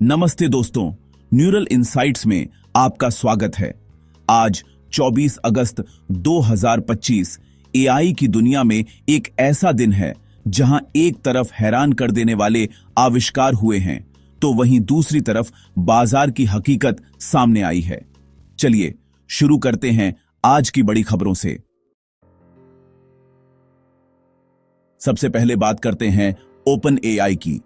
नमस्ते दोस्तों, neural insights में आपका स्वागत है। आज 24 अगस्त 2025 एआई की दुनिया में एक ऐसा दिन है जहां एक तरफ हैरान कर देने वाले आविष्कार हुए हैं तो वहीं दूसरी तरफ बाजार की हकीकत सामने आई है। चलिए शुरू करते हैं आज की बड़ी खबरों से। सबसे पहले बात करते हैं ओपन एआई की।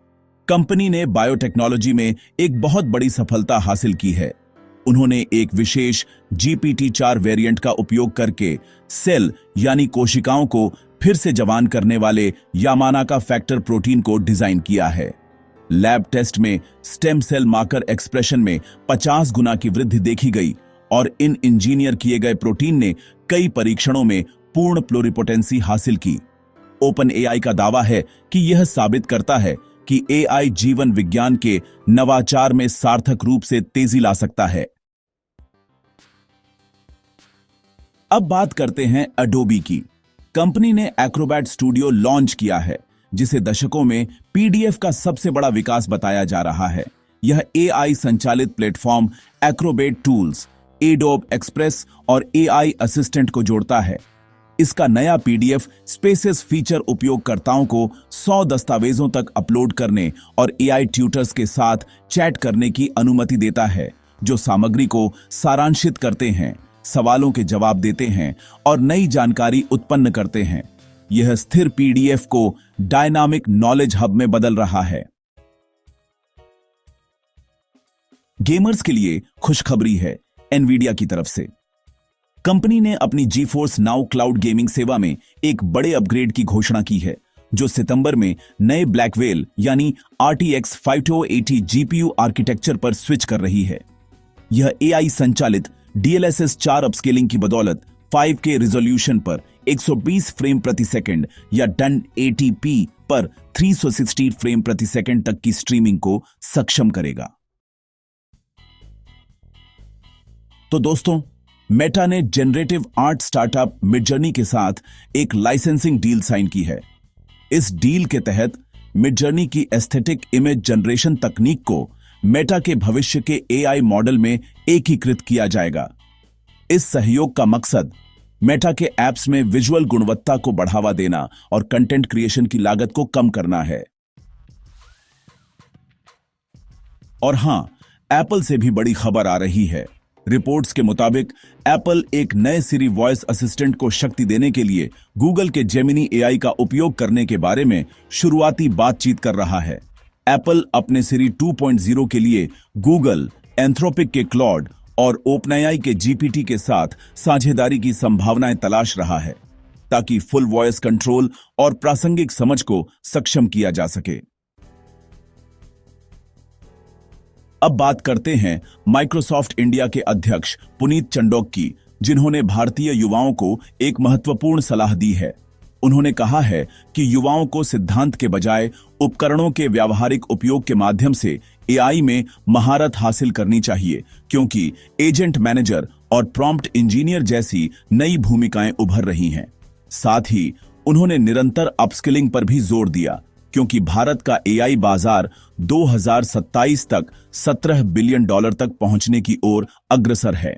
कंपनी ने बायोटेक्नोलॉजी में एक बहुत बड़ी सफलता हासिल की है। उन्होंने एक विशेष GPT-4 वेरिएंट का उपयोग करके सेल यानी कोशिकाओं को फिर से जवान करने वाले यामानाका फैक्टर प्रोटीन को डिजाइन किया है। लैब टेस्ट में स्टेम सेल मार्कर एक्सप्रेशन में 50 गुना की वृद्धि देखी गई और इन इंजीनियर किए गए प्रोटीन ने कई परीक्षणों में पूर्ण प्लुरिपोटेंसी हासिल की। ओपन एआई का दावा है कि यह साबित करता है कि एआई जीवन विज्ञान के नवाचार में सार्थक रूप से तेजी ला सकता है। अब बात करते हैं एडोबी की। कंपनी ने एक्रोबैट स्टूडियो लॉन्च किया है, जिसे दशकों में पीडीएफ का सबसे बड़ा विकास बताया जा रहा है। यह एआई संचालित platform Acrobat tools, adobe express और एआई असिस्टेंट को जोड़ता है। इसका नया पीडीएफ स्पेसेस फीचर उपयोगकर्ताओं को 100 दस्तावेजों तक अपलोड करने और एआई ट्यूटर्स के साथ चैट करने की अनुमति देता है, जो सामग्री को सारांशित करते हैं, सवालों के जवाब देते हैं और नई जानकारी उत्पन्न करते हैं। यह स्थिर पीडीएफ को डायनामिक नॉलेज हब में बदल रहा है। गेमर्स के लिए खुशखबरी है एनवीडिया की तरफ से। कंपनी ने अपनी जीफोर्स नाउ क्लाउड गेमिंग सेवा में एक बड़े अपग्रेड की घोषणा की है, जो सितंबर में नए ब्लैकवेल यानी RTX 5080 जीपीयू आर्किटेक्चर पर स्विच कर रही है। यह एआई संचालित DLSS 4 अपस्केलिंग की बदौलत 5K रिजोल्यूशन पर 120 फ्रेम प्रति सेकंड या 1080p पर 360 फ्रेम प्रति सेकंड तक की स्ट्रीमिंग को सक्षम करेगा। तो दोस्तों, मेटा ने जनरेटिव आर्ट स्टार्टअप मिडजर्नी के साथ एक लाइसेंसिंग डील साइन की है। इस डील के तहत मिडजर्नी की एस्थेटिक इमेज जनरेशन तकनीक को मेटा के भविष्य के एआई मॉडल में एकीकृत किया जाएगा। इस सहयोग का मकसद मेटा के ऐप्स में विजुअल गुणवत्ता को बढ़ावा देना और कंटेंट क्रिएशन की लागत को कम करना है। और हां, एप्पल से भी बड़ी खबर आ रही है। रिपोर्ट्स के मुताबिक एप्पल एक नए सिरी वॉइस असिस्टेंट को शक्ति देने के लिए गूगल के जेमिनी एआई का उपयोग करने के बारे में शुरुआती बातचीत कर रहा है। एप्पल अपने सिरी 2.0 के लिए गूगल, एंथ्रोपिक के क्लॉड और ओपनएआई के जीपीटी के साथ साझेदारी की संभावनाएं तलाश रहा है, ताकि फुल वॉइस कंट्रोल और प्रासंगिक समझ को सक्षम किया जा सके। अब बात करते हैं माइक्रोसॉफ्ट इंडिया के अध्यक्ष पुनीत चंडोक की, जिन्होंने भारतीय युवाओं को एक महत्वपूर्ण सलाह दी है। उन्होंने कहा है कि युवाओं को सिद्धांत के बजाय उपकरणों के व्यावहारिक उपयोग के माध्यम से एआई में महारत हासिल करनी चाहिए, क्योंकि एजेंट मैनेजर और प्रॉम्प्ट इंजीनियर जैसी नई भूमिकाएं उभर रही हैं। साथ ही उन्होंने निरंतर अपस्किलिंग पर भी जोर दिया, क्योंकि भारत का एआई बाजार 2027 तक $17 बिलियन तक पहुंचने की ओर अग्रसर है।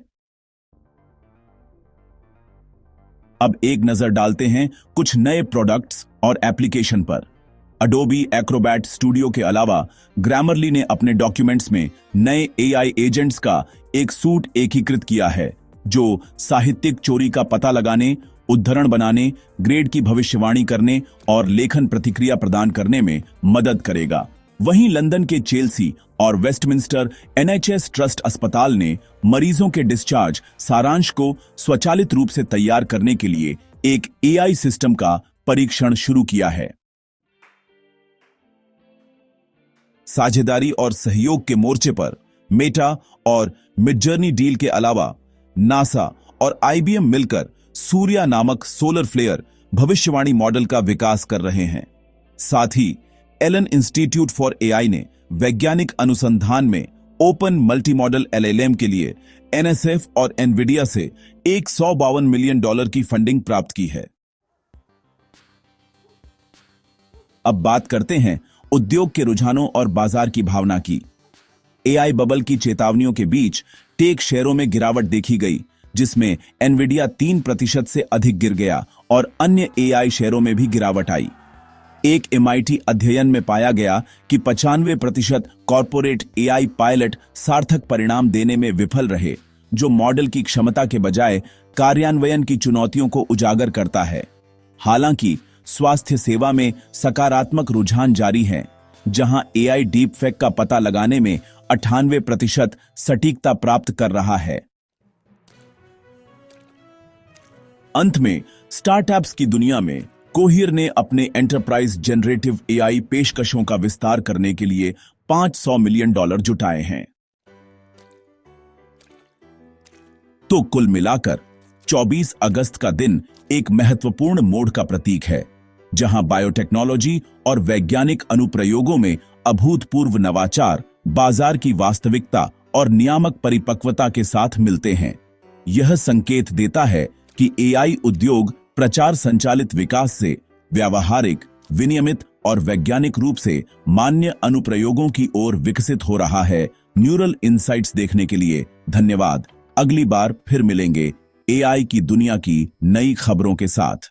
अब एक नजर डालते हैं कुछ नए प्रोडक्ट्स और एप्लीकेशन पर। एडोबी एक्रोबैट स्टूडियो के अलावा ग्रामरली ने अपने डॉक्यूमेंट्स में नए एआई एजेंट्स का एक सूट एकीकृत किया है, जो साहित्यिक चोरी का पता लगाने, उद्धरण बनाने, ग्रेड की भविष्यवाणी करने और लेखन प्रतिक्रिया प्रदान करने में मदद करेगा। वहीं लंदन के चेल्सी और वेस्टमिंस्टर NHS ट्रस्ट अस्पताल ने मरीजों के डिस्चार्ज सारांश को स्वचालित रूप से तैयार करने के लिए एक एआई सिस्टम का परीक्षण शुरू किया है। साझेदारी और सहयोग के मोर्चे पर मेटा और मिडजर्नी डील के अलावा नासा और IBM मिलकर सूर्या नामक सोलर फ्लेयर भविष्यवाणी मॉडल का विकास कर रहे हैं। साथ ही एलन इंस्टीट्यूट फॉर एआई ने वैज्ञानिक अनुसंधान में ओपन मल्टी मॉडल LLM के लिए NSF और एनवीडिया से $152 मिलियन की फंडिंग प्राप्त की है। अब बात करते हैं उद्योग के रुझानों और बाजार की भावना की। एआई बबल की चेतावनियों के बीच टेक शेयरों में गिरावट देखी गई, जिसमें एनवीडिया 3% से अधिक गिर गया और अन्य एआई शेयरों में भी गिरावट आई। एक MIT अध्ययन में पाया गया कि 95% कॉर्पोरेट एआई पायलट सार्थक परिणाम देने में विफल रहे, जो मॉडल की क्षमता के बजाय कार्यान्वयन की चुनौतियों को उजागर करता है। हालांकि स्वास्थ्य सेवा में सकारात्मक रुझान जारी है, जहां एआई डीप फेक का पता लगाने में 98% सटीकता प्राप्त कर रहा है। अंत में स्टार्टअप्स की दुनिया में कोहिर ने अपने एंटरप्राइज जनरेटिव एआई पेशकशों का विस्तार करने के लिए $500 मिलियन जुटाए हैं। तो कुल मिलाकर 24 अगस्त का दिन एक महत्वपूर्ण मोड़ का प्रतीक है, जहां बायोटेक्नोलॉजी और वैज्ञानिक अनुप्रयोगों में अभूतपूर्व नवाचार बाजार की वास्तविकता और नियामक परिपक्वता के साथ मिलते हैं। यह संकेत देता है कि एआई उद्योग प्रचार संचालित विकास से व्यावहारिक, विनियमित और वैज्ञानिक रूप से मान्य अनुप्रयोगों की ओर विकसित हो रहा है। न्यूरल इनसाइट्स देखने के लिए धन्यवाद। अगली बार फिर मिलेंगे एआई की दुनिया की नई खबरों के साथ।